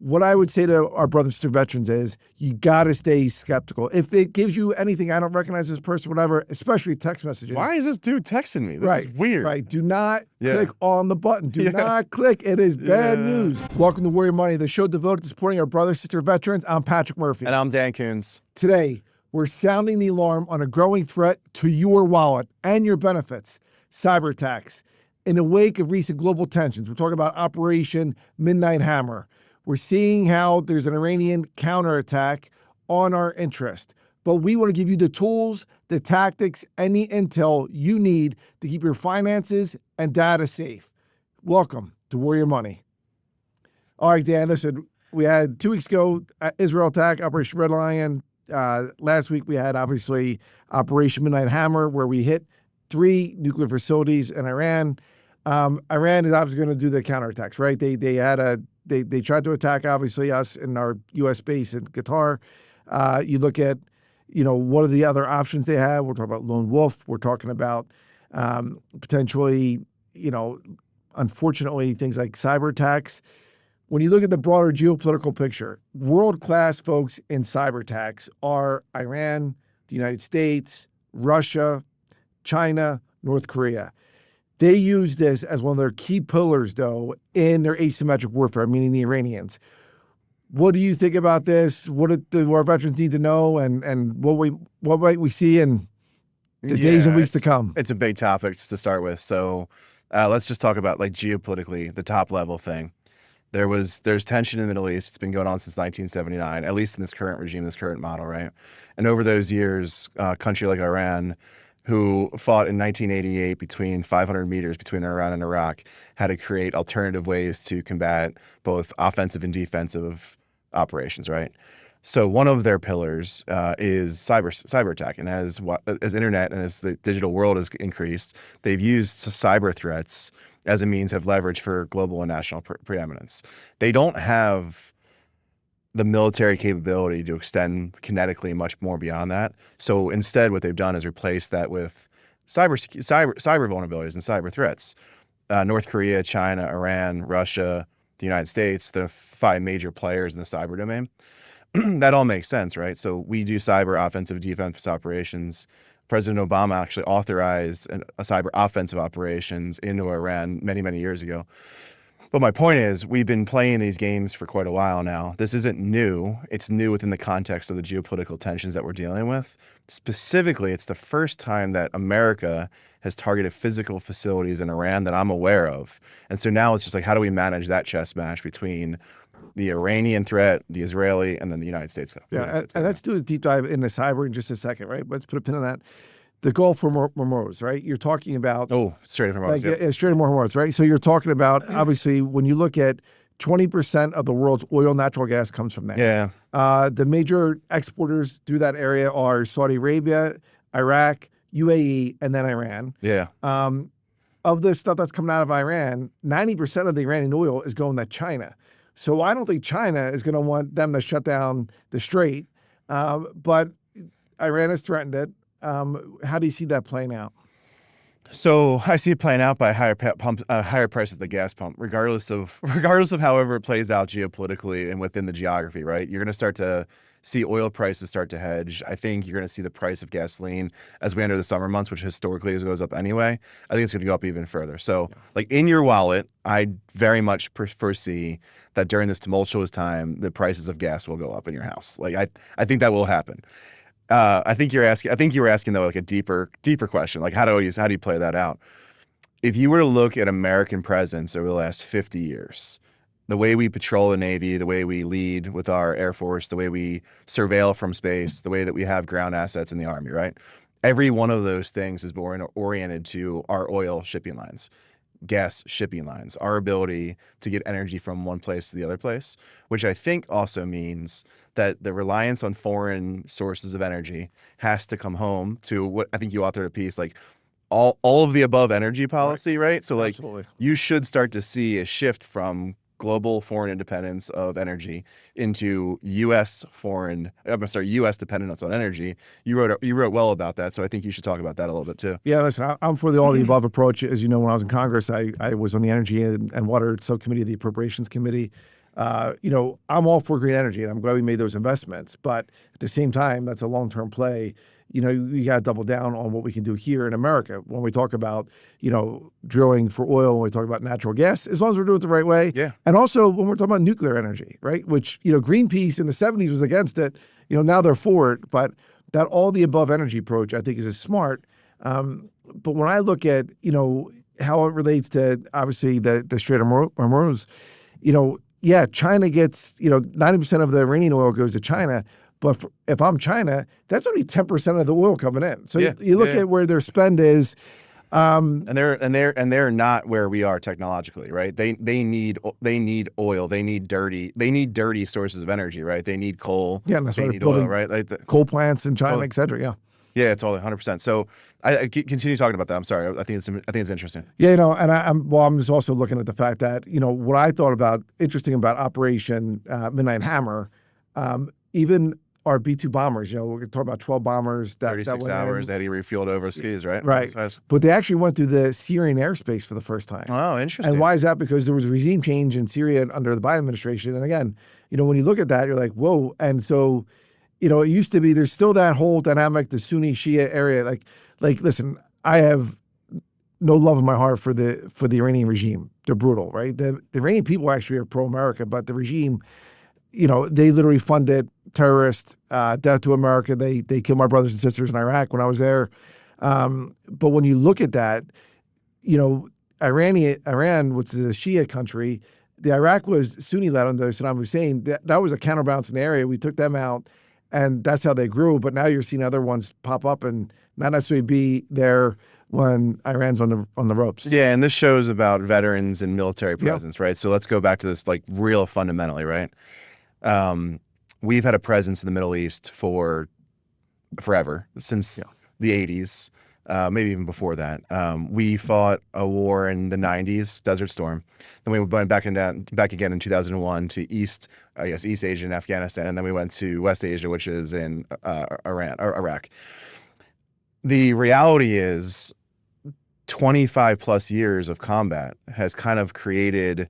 what I would say to our brothers and sister veterans is you got to stay skeptical. If it gives you anything, I don't recognize this person, whatever, especially text messages. Why is this dude texting me? This is weird. Right. Do not click on the button. Do not click. It is bad news. Welcome to Warrior Money, the show devoted to supporting our brothers and sister veterans. I'm Patrick Murphy. And I'm Dan Coons. Today, we're sounding the alarm on a growing threat to your wallet and your benefits, cyber attacks. In the wake of recent global tensions, we're talking about Operation Midnight Hammer. We're seeing how there's an Iranian counterattack on our interest. But we want to give you the tools, the tactics, and the intel you need to keep your finances and data safe. Welcome to Warrior Money. All right, Dan, listen, we had 2 weeks ago, Israel attack, Operation Red Lion. Last week, we had, obviously, Operation Midnight Hammer, where we hit 3 nuclear facilities in Iran. Iran is obviously going to do the counterattacks, right? They tried to attack, obviously, us in our U.S. base in Qatar. You look at, what are the other options they have? We're talking about lone wolf. We're talking about potentially, unfortunately, things like cyber attacks. When you look at the broader geopolitical picture, world-class folks in cyber attacks are Iran, the United States, Russia, China, North Korea. They use this as one of their key pillars, though, in their asymmetric warfare, meaning the Iranians. What do you think about this? What do our veterans need to know, and what might we see in the days and weeks to come? It's a big topic to start with. So let's just talk about geopolitically, the top level thing. There's tension in the Middle East. It's been going on since 1979, at least in this current regime, this current model, right? And over those years, a country like Iran, who fought in 1988 between 500 meters between Iran and Iraq, had to create alternative ways to combat both offensive and defensive operations, right? So one of their pillars is cyber attack. And as internet and as the digital world has increased, they've used cyber threats as a means of leverage for global and national preeminence. They don't have the military capability to extend kinetically much more beyond that. So instead, what they've done is replace that with cyber vulnerabilities and cyber threats. North Korea, China, Iran, Russia, the United States, the 5 major players in the cyber domain. That all makes sense, right? So we do cyber offensive defense operations. President Obama actually authorized a cyber offensive operations into Iran many, many years ago. But my point is, we've been playing these games for quite a while now. This isn't new. It's new within the context of the geopolitical tensions that we're dealing with. Specifically, it's the first time that America has targeted physical facilities in Iran that I'm aware of. And so now it's just how do we manage that chess match between the Iranian threat, the Israeli, and then the United States? And let's do a deep dive into cyber in just a second, right? Let's put a pin on that. The Gulf Hormuz, right? You're talking about... Strait of Hormuz. Strait of Hormuz, right? So you're talking about, obviously, when you look at 20% of the world's oil, natural gas comes from there. Yeah. The major exporters through that area are Saudi Arabia, Iraq, UAE, and then Iran. Yeah. Of the stuff that's coming out of Iran, 90% of the Iranian oil is going to China. So I don't think China is going to want them to shut down the strait. But Iran has threatened it. How do you see that playing out? So I see it playing out by higher prices at the gas pump, regardless of however it plays out geopolitically and within the geography, right? You're going to start to see oil prices start to hedge. I think you're going to see the price of gasoline as we enter the summer months, which historically goes up anyway. I think it's going to go up even further. So in your wallet, I very much foresee that during this tumultuous time, the prices of gas will go up in your house. I think that will happen. I think you were asking though a deeper question, how do you play that out? If you were to look at American presence over the last 50 years, the way we patrol the Navy, the way we lead with our Air Force, the way we surveil from space, the way that we have ground assets in the Army, right? Every one of those things is more oriented to our oil shipping lines, gas shipping lines, our ability to get energy from one place to the other place, which I think also means that the reliance on foreign sources of energy has to come home to what I think you authored a piece, all of the above energy policy, right? So Absolutely. You should start to see a shift from global foreign independence of energy into U.S. dependence on energy. You wrote well about that, so I think you should talk about that a little bit too. Yeah, listen, I'm for the all the above approach. As you know, when I was in Congress, I was on the Energy and Water Subcommittee of the Appropriations Committee. I'm all for green energy, and I'm glad we made those investments. But at the same time, that's a long-term play. You got to double down on what we can do here in America when we talk about, drilling for oil, when we talk about natural gas, as long as we're doing it the right way. Yeah. And also when we're talking about nuclear energy, right? Which, Greenpeace in the 70s was against it. Now they're for it. But that all the above energy approach, I think, is smart. But when I look at, how it relates to, obviously, the Strait of Hormuz, China gets, 90% of the Iranian oil goes to China. But if I'm China, that's only 10% of the oil coming in. So you look at where their spend is. And they're not where we are technologically, right? They need oil. They need dirty sources of energy, right? They need coal. Yeah, and that's they why need oil, right? Coal plants in China, et cetera. Yeah. Yeah, totally, 100%. So I continue talking about that. I'm sorry. I think it's interesting. Yeah, and I'm just also looking at the fact that what I thought about interesting about Operation Midnight Hammer, even our B-2 bombers, we're talking about 12 bombers. 36 hours, they had to refueled overseas, right? Right. But they actually went through the Syrian airspace for the first time. Oh, interesting. And why is that? Because there was a regime change in Syria under the Biden administration. And again, when you look at that, you're like, whoa. And so, it used to be, there's still that whole dynamic, the Sunni Shia area. Like, listen, I have no love in my heart for the Iranian regime. They're brutal, right? The Iranian people actually are pro-America, but the regime, they literally funded terrorists, death to America. They killed my brothers and sisters in Iraq when I was there. But when you look at that, Iran, which is a Shia country, the Iraq was Sunni-led under Saddam Hussein. That was a counterbalancing area. We took them out, and that's how they grew. But now you're seeing other ones pop up and not necessarily be there when Iran's on the ropes. Yeah, and this show's about veterans and military presence, right? So let's go back to this real fundamentally, right? We've had a presence in the Middle East for forever, since the 80s, maybe even before that. We fought a war in the 90s, Desert Storm. Then we went back again in 2001 to East Asia and Afghanistan, and then we went to West Asia, which is in Iraq. The reality is 25 plus years of combat has kind of created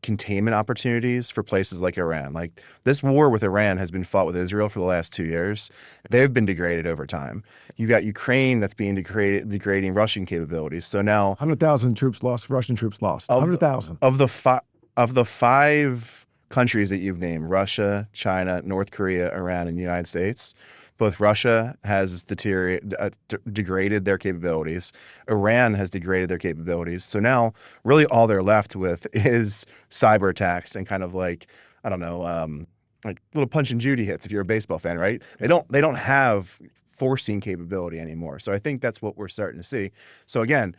containment opportunities for places like Iran. Like, this war with Iran has been fought with Israel for the last 2 years. They've been degraded over time. You've got Ukraine that's being degrading Russian capabilities. So now 100,000 troops lost, Russian troops lost. 100,000 of the five countries that you've named: Russia, China, North Korea, Iran, and the United States. Both Russia has degraded their capabilities. Iran has degraded their capabilities. So now, really, all they're left with is cyber attacks and kind of like little Punch and Judy hits if you're a baseball fan, right? They don't have forcing capability anymore. So I think that's what we're starting to see. So again,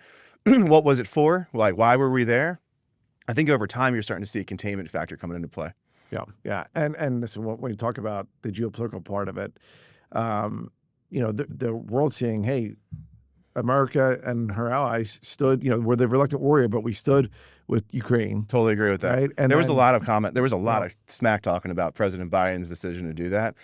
what was it for? Like, why were we there? I think over time you're starting to see a containment factor coming into play. Yeah. And listen, when you talk about the geopolitical part of it, the world seeing, hey, America and her allies stood, we're the reluctant warrior, but we stood with Ukraine. Totally agree with that. Right? And there was a lot of comment. There was a lot of smack talking about President Biden's decision to do that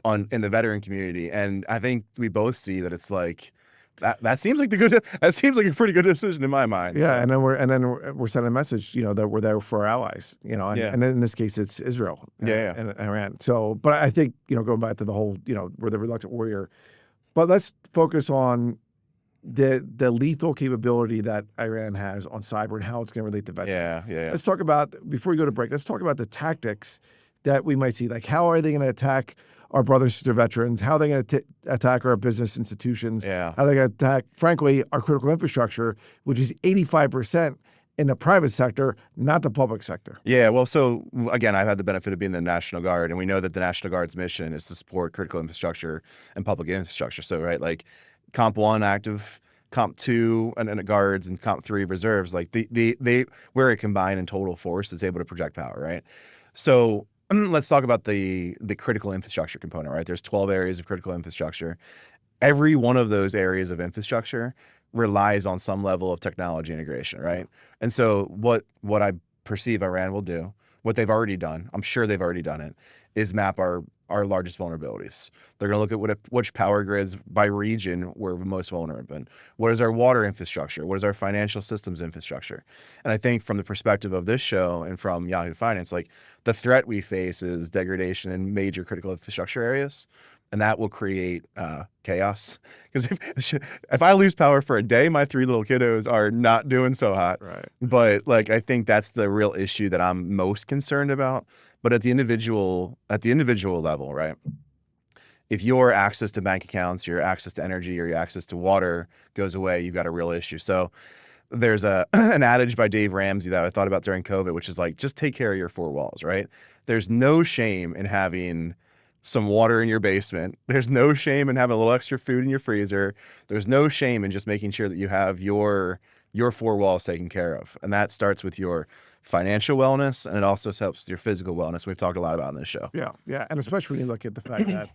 in the veteran community, and I think we both see that it's like that seems like a pretty good decision in my mind. Yeah, so. and then we're sending a message, that we're there for our allies, and in this case it's Israel and Iran. So, but I think going back to the whole, we're the reluctant warrior, but let's focus on the lethal capability that Iran has on cyber and how it's going to relate to veterans. Yeah. Let's talk about, before we go to break, let's talk about the tactics that we might see. Like, how are they going to attack our brothers and sister veterans? How are they going to attack our business institutions? Yeah. How are they going to attack, frankly, our critical infrastructure, which is 85% in the private sector, not the public sector? Yeah, well, so again, I've had the benefit of being in the National Guard, and we know that the National Guard's mission is to support critical infrastructure and public infrastructure. So, right, like Comp 1 active, Comp 2 and the Guards, and Comp 3 reserves, like we're a combined and total force that's able to project power, right? So let's talk about the critical infrastructure component, right? There's 12 areas of critical infrastructure. Every one of those areas of infrastructure relies on some level of technology integration, right? And so what I perceive Iran will do, what they've already done, I'm sure they've already done it, is map our our largest vulnerabilities. They're going to look at which power grids by region we're most vulnerable in. What is our water infrastructure? What is our financial systems infrastructure? And I think from the perspective of this show and from Yahoo Finance, like the threat we face is degradation in major critical infrastructure areas. And that will create chaos. Because if I lose power for a day, my 3 little kiddos are not doing so hot. Right. But like, I think that's the real issue that I'm most concerned about. But at the individual level, right? If your access to bank accounts, your access to energy, or your access to water goes away, you've got a real issue. So there's an adage by Dave Ramsey that I thought about during COVID, which is like, just take care of your 4 walls, right? There's no shame in having some water in your basement. There's no shame in having a little extra food in your freezer. There's no shame in just making sure that you have your 4 walls taken care of. And that starts with your financial wellness, and it also helps with your physical wellness. We've talked a lot about in this show. Yeah. And especially when you look at the fact that,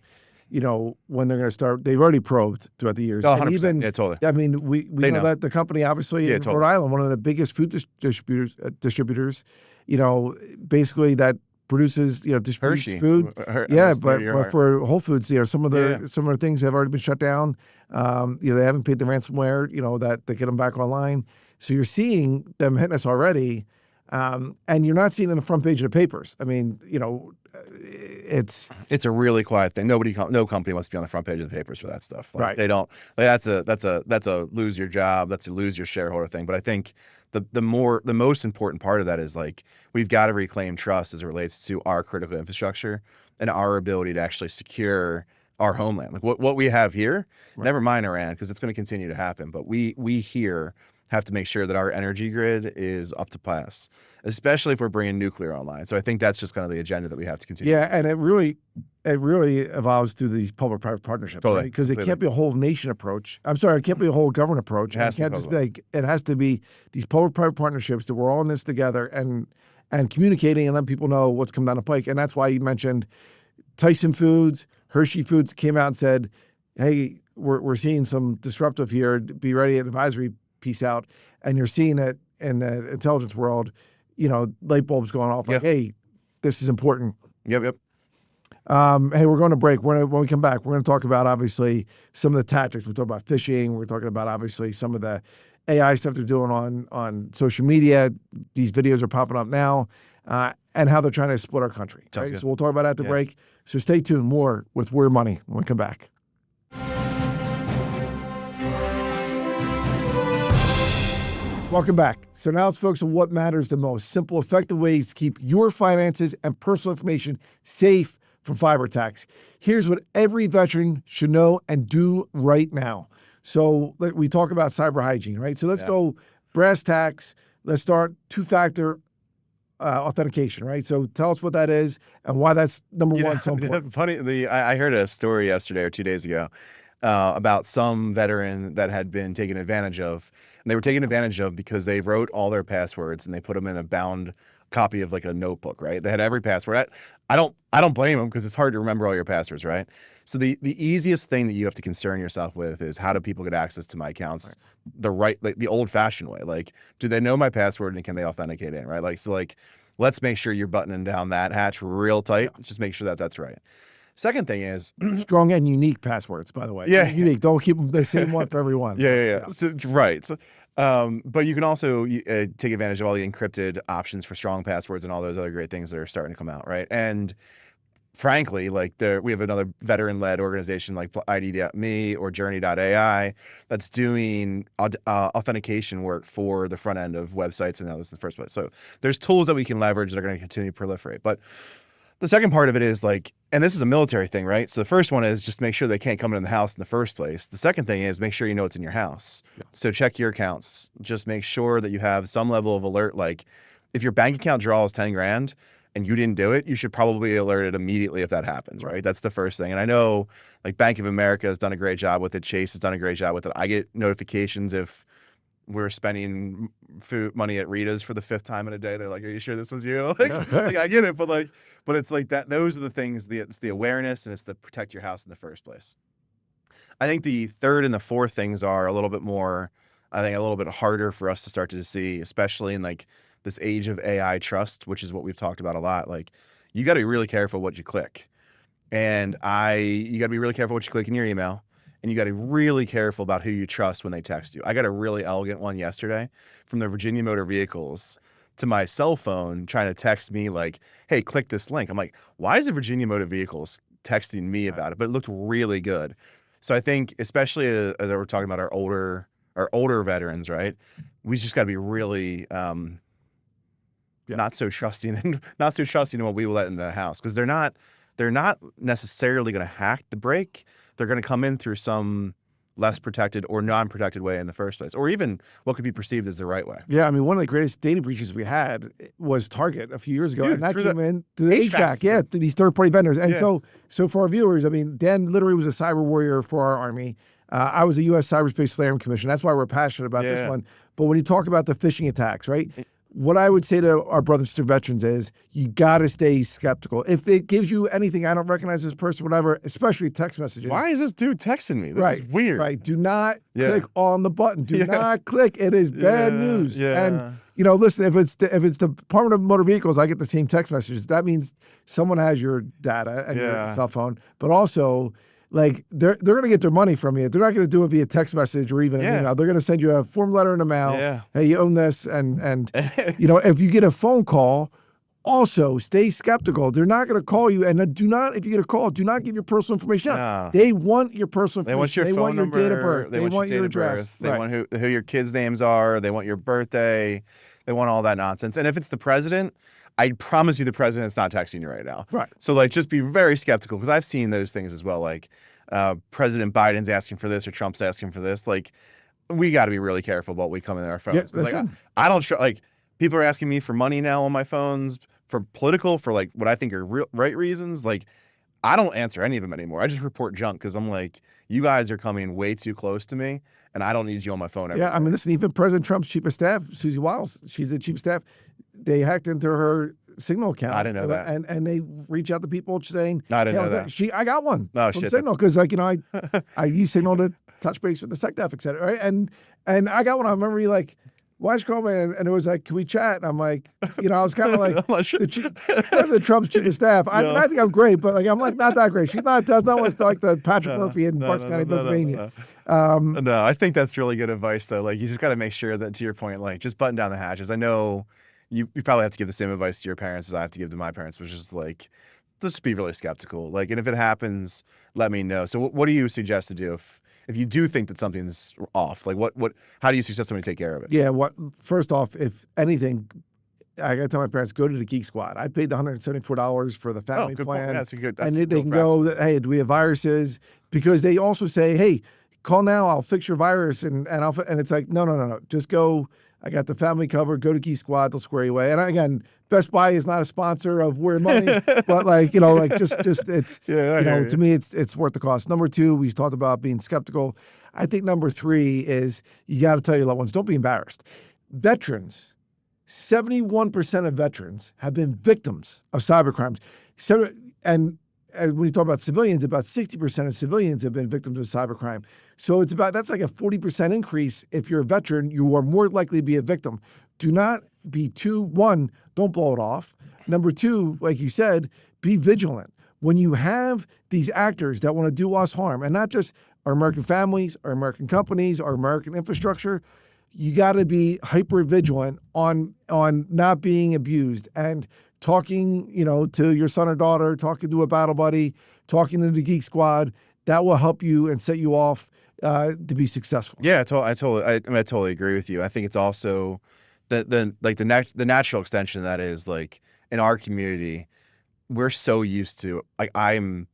when they're going to start, they've already probed throughout the years. Oh, And 100%. even, Yeah, totally. I mean, we know that the company, obviously, in totally. Rhode Island, one of the biggest food distributors, basically that produces, distributes Hershey. food. Yeah, but for Whole Foods, some of the things have already been shut down. They haven't paid the ransomware, that they get them back online. So you're seeing them hitting us already, and you're not seeing it on the front page of the papers. I mean, it's a really quiet thing. No company wants to be on the front page of the papers for that stuff. Like, right. They don't. Like, that's a lose your job. That's a lose your shareholder thing. But I think the most important part of that is like, we've got to reclaim trust as it relates to our critical infrastructure and our ability to actually secure our homeland. Like what we have here, Right. Never mind Iran, because it's going to continue to happen. But we here have to make sure that our energy grid is up to pass, especially if we're bringing nuclear online. So I think that's just kind of the agenda that we have to continue. Yeah, and it really evolves through these public-private partnerships, Totally, right? Because it completely. can't be a whole nation approach. I'm sorry, it can't be a whole government approach. It has to be can't just be like, it has to be these public-private partnerships that we're all in this together and communicating and letting people know what's coming down the pike. And that's why you mentioned Tyson Foods, Hershey Foods came out and said, hey, we're seeing some disruptive here. Be ready, an advisory piece out. And you're seeing it in the intelligence world, light bulbs going off like, hey, this is important. Yep. Hey, we're going to break. When we come back, we're going to talk about, obviously, some of the tactics. We're talking about phishing. We're talking about, obviously, some of the AI stuff they're doing on social media. These videos are popping up now, and how they're trying to split our country. Right? So we'll talk about that at the break. So stay tuned. More with Weird Money when we come back. Welcome back. So now let's focus on what matters the most. Simple, effective ways to keep your finances and personal information safe from cyber attacks. Here's what every veteran should know and do right now. So we talk about cyber hygiene, right? So let's go brass tacks. Let's start 2-factor authentication, right? So tell us what that is and why that's number one so important. Funny, I heard a story yesterday or 2 days ago about some veteran that had been taken advantage of. And they were taken advantage of because they wrote all their passwords and they put them in a bound copy of like a notebook, right? They had every password. I don't blame them because it's hard to remember all your passwords, right? So the easiest thing that you have to concern yourself with is, how do people get access to my accounts the old-fashioned way? Like, do they know my password and can they authenticate in, right? Let's make sure you're buttoning down that hatch real tight. Just make sure that that's right. Second thing is strong and unique passwords, by the way. Yeah. Unique. Don't keep them the same one for everyone. Yeah. So, right. So, but you can also take advantage of all the encrypted options for strong passwords and all those other great things that are starting to come out, right? And frankly, we have another veteran-led organization like ID.me or Journey.ai that's doing authentication work for the front end of websites and others in the first place. So there's tools that we can leverage that are going to continue to proliferate. But the second part of it is and this is a military thing, right? So the first one is just make sure they can't come in the house in the first place. The second thing is make sure you know what's in your house. Yeah. So check your accounts. Just make sure that you have some level of alert. Like, if your bank account draws 10 grand and you didn't do it, you should probably alert it immediately if that happens, right? That's the first thing. And I know Bank of America has done a great job with it. Chase has done a great job with it. I get notifications if we're spending food money at Rita's for the 5th time in a day. They're like, "Are you sure this was you?" I get it, but it's like that. Those are the things. It's the awareness and it's the protect your house in the first place. I think the third and the fourth things are a little bit more. I think a little bit harder for us to start to see, especially in this age of AI trust, which is what we've talked about a lot. You got to be really careful what you click. And you got to be really careful what you click in your email, and you got to be really careful about who you trust when they text you. I got a really elegant one yesterday from the Virginia Motor Vehicles to my cell phone trying to text me like, hey, click this link. I'm like, why is the Virginia Motor Vehicles texting me about it? But it looked really good. So I think, especially as we're talking about our older veterans, right? We just got to be really not so trusting in what we will let in the house, because they're not necessarily going to hack the break. They're going to come in through some less protected or non-protected way in the first place, or even what could be perceived as the right way. Yeah, I mean, one of the greatest data breaches we had was Target a few years ago, Dude, and that through came the in through the HVAC, through these third-party vendors. And so for our viewers, I mean, Dan literally was a cyber warrior for our Army. I was a U.S. Cyberspace Land Commission. That's why we're passionate about this one. But when you talk about the phishing attacks, right? What I would say to our brothers and sisters veterans is you got to stay skeptical. If it gives you anything, I don't recognize this person, whatever, especially text messages. Why is this dude texting me? This is weird. Right. Do not click on the button. Do not click. It is bad news. Yeah. And, listen, if it's the Department of Motor Vehicles, I get the same text messages. That means someone has your data and your cell phone. But also, like, they're going to get their money from you. They're not going to do it via text message or even an email. They're going to send you a form letter in the mail. Yeah. Hey, you own this. And if you get a phone call, also stay skeptical. They're not going to call you. And if you get a call, do not give your personal information out. They want your personal information. They want your phone number. Your date of birth. They want your address. They want who your kids' names are. They want your birthday. They want all that nonsense. And if it's the president, I promise you the president's not texting you right now. Right. So, like, just be very skeptical, because I've seen those things as well. Like, President Biden's asking for this or Trump's asking for this. Like, we got to be really careful about what we come in our phones. Yeah, like, I don't like, people are asking me for money now on my phones for political, for like what I think are right reasons. Like, I don't answer any of them anymore. I just report junk, because I'm like, you guys are coming way too close to me, and I don't need you on my phone every day. I mean, listen, even President Trump's chief of staff, Susie Wiles, she's the chief of staff. They hacked into her Signal account. I didn't know that. And they reach out to people saying, I didn't know that. I got one from Signal, because I use Signal to touch base with the SecDef, et cetera. Right? And I got one. I remember you like, why did you call me? And it was like, can we chat? And I'm like, I was kind of like, President Trump's chief of staff. I think I'm great, but like, I'm like, not that great. She's not like the Patrick Murphy in Bucks County, Pennsylvania. No, I think that's really good advice, though. Like, you just got to make sure that, to your point, like, just button down the hatches. I know you probably have to give the same advice to your parents as I have to give to my parents, which is like, just be really skeptical. Like, and if it happens, let me know. So what do you suggest to do if you do think that something's off? Like, how do you suggest somebody take care of it? Yeah, first off, if anything, I got to tell my parents, go to the Geek Squad. I paid the $174 for the family plan. Point. Yeah, that's and they can go, hey, do we have viruses? Because they also say, hey, call now, I'll fix your virus. And it's like, no. Just go. I got the family covered. Go to Geek Squad. They'll square you away. And again, Best Buy is not a sponsor of We're Money, but like, just it's, to me, it's worth the cost. Number two, we talked about being skeptical. I think number three is you got to tell your loved ones, don't be embarrassed. Veterans, 71% of veterans have been victims of cybercrimes. And when you talk about civilians, about 60% of civilians have been victims of cybercrime. So that's like a 40% increase. If you're a veteran, you are more likely to be a victim. Do not be don't blow it off. Number two, like you said, be vigilant. When you have these actors that want to do us harm, and not just our American families, our American companies, our American infrastructure, you got to be hyper vigilant on not being abused and talking, to your son or daughter, talking to a battle buddy, talking to the Geek Squad. That will help you and set you off to be successful. Yeah, I totally agree with you. I think it's also the natural extension of that is, like, in our community, we're so used to, like, I'm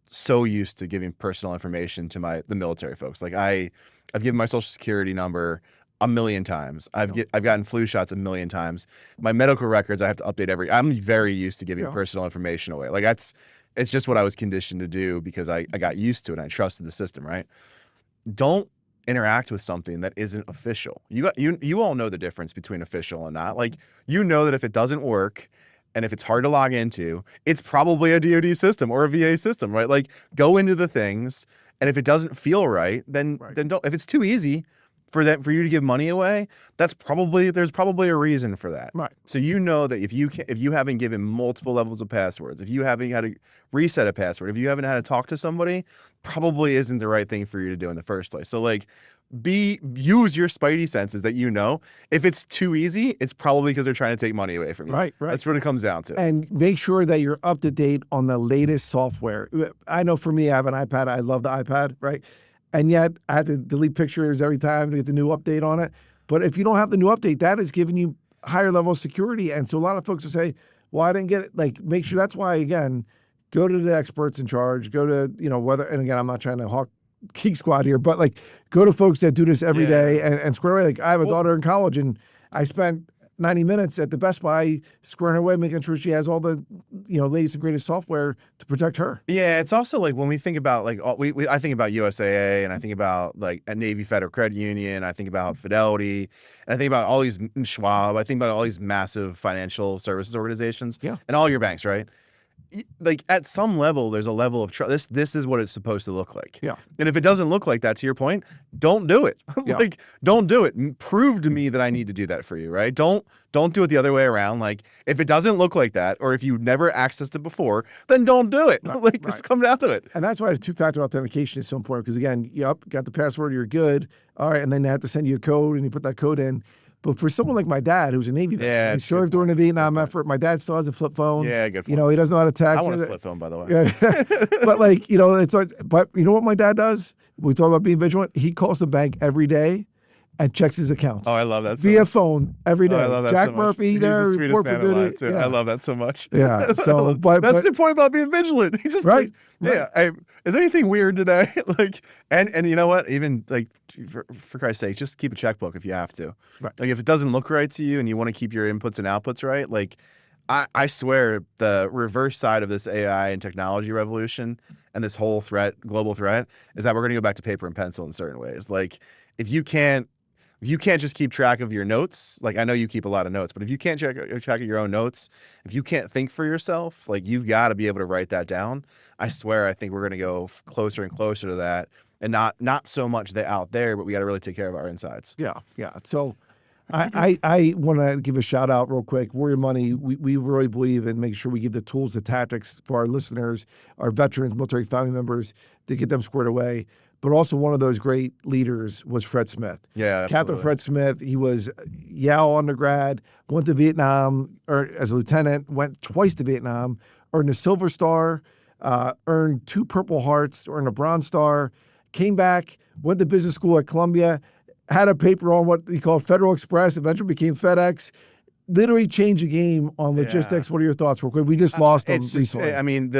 so used to giving personal information to the military folks. Like, I've given my social security number a million times. I've gotten flu shots a million times. My medical records I have to update I'm very used to giving personal information away. Like, it's just what I was conditioned to do because I got used to it and I trusted the system, right? Don't interact with something that isn't official. You all know the difference between official and not. Like, that if it doesn't work and if it's hard to log into, it's probably a DoD system or a VA system, right? Like, go into the things, and if it doesn't feel right, then don't. If it's too easy, for you to give money away, there's probably a reason for that. Right. So you know that if you haven't given multiple levels of passwords, if you haven't had to reset a password, if you haven't had to talk to somebody, probably isn't the right thing for you to do in the first place. So like use your spidey senses that you know. If it's too easy, it's probably because they're trying to take money away from you. Right. That's what it comes down to. And make sure that you're up to date on the latest software. I know for me, I have an iPad. I love the iPad, right? And yet I have to delete pictures every time to get the new update on it. But if you don't have the new update, that is giving you higher level of security. And so a lot of folks will say, well, I didn't get it. Like, make sure that's why, again, go to the experts in charge, go to, whether, and again, I'm not trying to hawk Geek Squad here, but like go to folks that do this every day and square away. Like I have a daughter in college and I spent 90 minutes at the Best Buy squaring her away, making sure she has all the, latest and greatest software to protect her. Yeah, it's also like when we think about like I think about USAA and I think about like a Navy Federal Credit Union, I think about Fidelity, and I think about all these Schwab, I think about all these massive financial services organizations, and all your banks, right? Like at some level, there's a level of trust. This is what it's supposed to look like. Yeah. And if it doesn't look like that, to your point, don't do it. Like, don't do it. Prove to me that I need to do that for you, right? Don't do it the other way around. Like, if it doesn't look like that, or if you've never accessed it before, then don't do it. Just come down to it. And that's why the two-factor authentication is so important. Because again, got the password, you're good. All right, and then they have to send you a code, and you put that code in. But for someone like my dad, who's a Navy vet, he served during the Vietnam effort. My dad still has a flip phone. Yeah, good point. He doesn't know how to text. I want a flip phone, by the way. But like, it's like, but you know what my dad does? We talk about being vigilant. He calls the bank every day and checks his accounts. Oh, I love that so via much. phone every day. Oh, I love that Jack so much. Murphy He's there. the sweetest man alive, too. Yeah. I love that so much. Yeah. So, but that's the point about being vigilant. He just right. Is there anything weird today? Like, and you know what? Even like for Christ's sake, just keep a checkbook if you have to. Right. Like if it doesn't look right to you and you want to keep your inputs and outputs right, like I swear the reverse side of this AI and technology revolution and this whole global threat, is that we're going to go back to paper and pencil in certain ways. Like if you can't just keep track of your notes, like I know you keep a lot of notes, but if you can't track of your own notes, if you can't think for yourself, like you've got to be able to write that down. I swear, I think we're going to go closer and closer to that, and not so much the out there, but we got to really take care of our insides. Yeah. So I want to give a shout out real quick. Warrior Money, we really believe in making sure we give the tools, the tactics for our listeners, our veterans, military family members to get them squared away. But also one of those great leaders was Fred Smith. Yeah, Captain Fred Smith. He was Yale undergrad, went to Vietnam as a lieutenant, went twice to Vietnam, earned a Silver Star, earned 2 Purple Hearts, earned a Bronze Star, came back, went to business school at Columbia, had a paper on what he called Federal Express, eventually became FedEx. Literally changed the game on logistics. What are your thoughts real quick? We just lost him recently. I mean,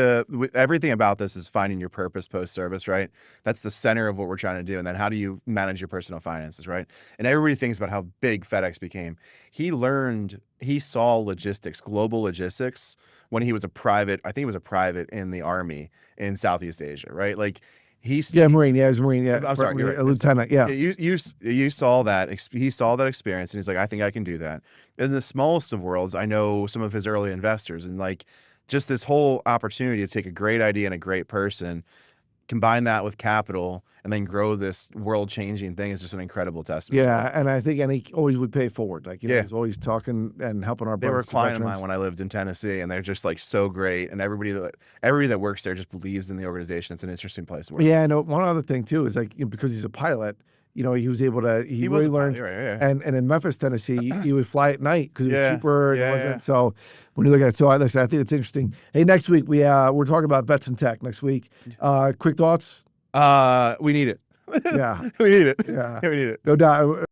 everything about this is finding your purpose post-service, right? That's the center of what we're trying to do. And then how do you manage your personal finances, right? And everybody thinks about how big FedEx became. He saw logistics, global logistics, when he was a private in the Army in Southeast Asia, right? Like, Marine. Yeah, he was a Marine. Yeah, I'm sorry, a lieutenant. Yeah. You saw that. He saw that experience, and he's like, I think I can do that. In the smallest of worlds, I know some of his early investors, and like, just this whole opportunity to take a great idea and a great person, combine that with capital, and then grow this world-changing thing is just an incredible testament. Yeah, and I think he always would pay forward. Like, he's always talking and helping our brothers. They were a client of mine when I lived in Tennessee, and they're just like so great, and everybody that works there just believes in the organization. It's an interesting place to work. Yeah, and one other thing too is like, because he's a pilot, he was able to. He really learned. And in Memphis, Tennessee, he would fly at night because it was cheaper. And it wasn't. So when you look at it, I think it's interesting. Hey, next week we're talking about vets and tech. Next week, quick thoughts. We need it. Yeah, we need it. Yeah, we need it. No doubt.